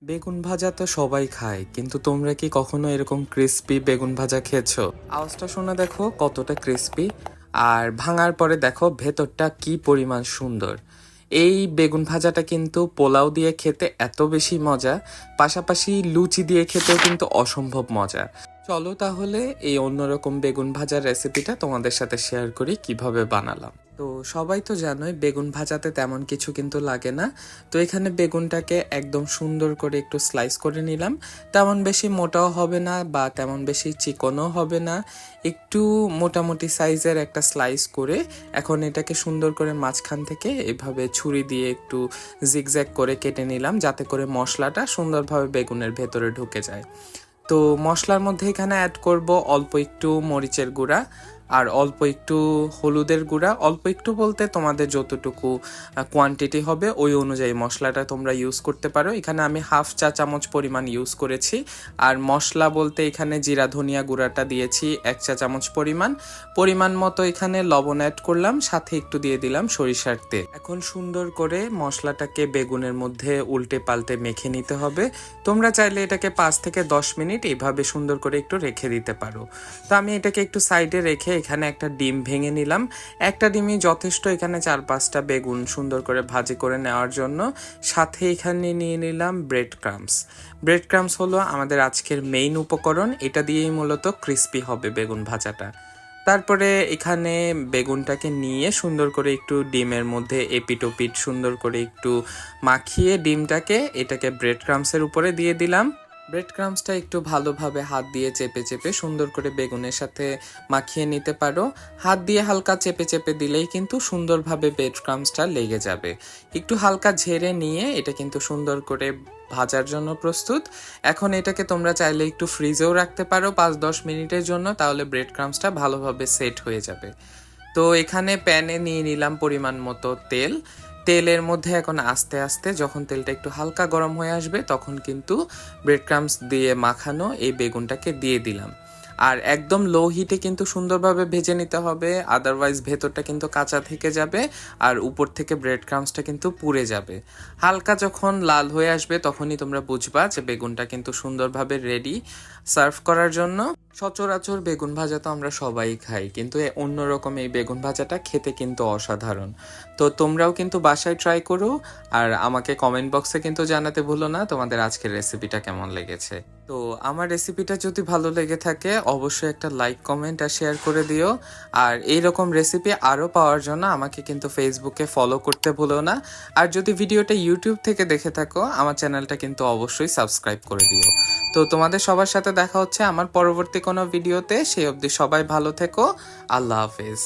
বেগুন ভাজা তো সবাই খায়, কিন্তু তোমরা কি কখনো এরকম ক্রিস্পি বেগুন ভাজা খেয়েছো? আওয়াজটা শুনে দেখো কতটা ক্রিস্পি, আর ভাঙার পরে দেখো ভেতরটা কি পরিমাণ সুন্দর। এই বেগুন ভাজাটা কিন্তু পোলাও দিয়ে খেতে এত বেশি মজা, পাশাপাশি লুচি দিয়ে খেতেও কিন্তু অসম্ভব মজা। চলো তাহলে এই অন্যরকম বেগুন ভাজার রেসিপিটা তোমাদের সাথে শেয়ার করি কিভাবে বানালাম। তো সবাই তো জানোই বেগুন ভাজাতে তেমন কিছু কিন্তু লাগে না। তো এখানে বেগুনটাকে একদম সুন্দর করে একটু স্লাইস করে নিলাম। তেমন বেশি মোটাও হবে না বা তেমন বেশি চিকনও হবে না, একটু মোটামুটি সাইজের একটা স্লাইস করে এখন এটাকে সুন্দর করে মাঝখান থেকে এভাবে ছুরি দিয়ে একটু জিগজ্যাগ করে কেটে নিলাম, যাতে করে মশলাটা সুন্দরভাবে বেগুনের ভেতরে ঢুকে যায়। তো মশলার মধ্যে এখানে অ্যাড করব অল্প একটু মরিচের গুঁড়া আর অল্প একটু হলুদের গুঁড়া। অল্প একটু বলতে তোমাদের যতটুকু কোয়ান্টিটি হবে ওই অনুযায়ী মশলাটা তোমরা ইউজ করতে পারো। এখানে আমি হাফ চা চামচ পরিমাণ ইউজ করেছি। আর মশলা বলতে এখানে জিরা ধনিয়া গুঁড়াটা দিয়েছি 1 চা চামচ পরিমাণ মতো এখানে লবণ অ্যাড করলাম, সাথে একটু দিয়ে দিলাম সরিষার তেল। এখন সুন্দর করে মশলাটাকে বেগুনের মধ্যে উল্টে পাল্টে মেখে নিতে হবে। তোমরা চাইলে এটাকে 5 থেকে 10 মিনিট এইভাবে সুন্দর করে একটু রেখে দিতে পারো। তো আমি এটাকে একটু সাইডে রেখে এখানে একটা ডিম ভেঙে নিলাম। একটা ডিমই যথেষ্ট এখানে 4-5টা বেগুন সুন্দর করে ভাজি করে নেওয়ার জন্য। সাথে এখানে নিয়ে নিলাম ব্রেড ক্রামস হলো আমাদের আজকের মেইন উপকরণ, এটা দিয়েই মূলত ক্রিস্পি হবে বেগুন ভাজাটা। তারপরে এখানে বেগুনটাকে নিয়ে সুন্দর করে একটু ডিমের মধ্যে এপিট ওপিট সুন্দর করে একটু মাখিয়ে ডিমটাকে এটাকে ব্রেড ক্রামসের উপরে দিয়ে দিলাম। ব্রেড ক্রামসটা একটু ভালোভাবে হাত দিয়ে চেপে চেপে সুন্দর করে বেগুনের সাথে মাখিয়ে নিতে পারো। হাত দিয়ে হালকা চেপে চেপে দিলেই কিন্তু সুন্দরভাবে ব্রেড ক্রামসটা লেগে যাবে। একটু হালকা ঝেড়ে নিয়ে এটা কিন্তু সুন্দর করে ভাজার জন্য প্রস্তুত। এখন এটাকে তোমরা চাইলে একটু ফ্রিজেও রাখতে পারো 5-10 মিনিটের জন্য, তাহলে ব্রেড ক্রামসটা ভালোভাবে সেট হয়ে যাবে। তো এখানে প্যানে নিয়ে নিলাম পরিমাণ মতো তেলের মধ্যে এখন আস্তে আস্তে যখন তেলটা একটু হালকা গরম হয়ে আসবে তখন কিন্তু ব্রেড ক্রামস দিয়ে মাখানো এই বেগুনটাকে দিয়ে দিলাম। আর একদম লো হিটে কিন্তু সুন্দরভাবে ভেজে নিতে হবে, আদারওয়াইজ ভেতরটা কিন্তু কাঁচা থেকে যাবে আর উপর থেকে ব্রেড ক্রামসটা কিন্তু পুড়ে যাবে। হালকা যখন লাল হয়ে আসবে তখনই তোমরা বুঝবা যে বেগুনটা কিন্তু সুন্দরভাবে রেডি সার্ভ করার জন্য। সচরাচর বেগুন ভাজা তো আমরা সবাই খাই, কিন্তু অন্যরকম এই বেগুন ভাজাটা খেতে কিন্তু অসাধারণ। তো তোমরাও কিন্তু বাসায় ট্রাই করো, আর আমাকে কমেন্ট বক্সে কিন্তু জানাতে ভুলো না তোমাদের আজকের রেসিপিটা কেমন লেগেছে। তো আমার রেসিপিটা যদি ভালো লেগে থাকে অবশ্যই একটা লাইক কমেন্ট আর শেয়ার করে দিও। আর এইরকম রেসিপি আরও পাওয়ার জন্য আমাকে কিন্তু ফেসবুকে ফলো করতে ভুলো না। আর যদি ভিডিওটা ইউটিউব থেকে দেখে থাকো আমার চ্যানেলটা কিন্তু অবশ্যই সাবস্ক্রাইব করে দিও। তো তোমাদের সবার সাথে দেখা হচ্ছে আমার পরবর্তী কোনো ভিডিওতে, সেই অবধি সবাই ভালো থেকো। আল্লাহ হাফেজ।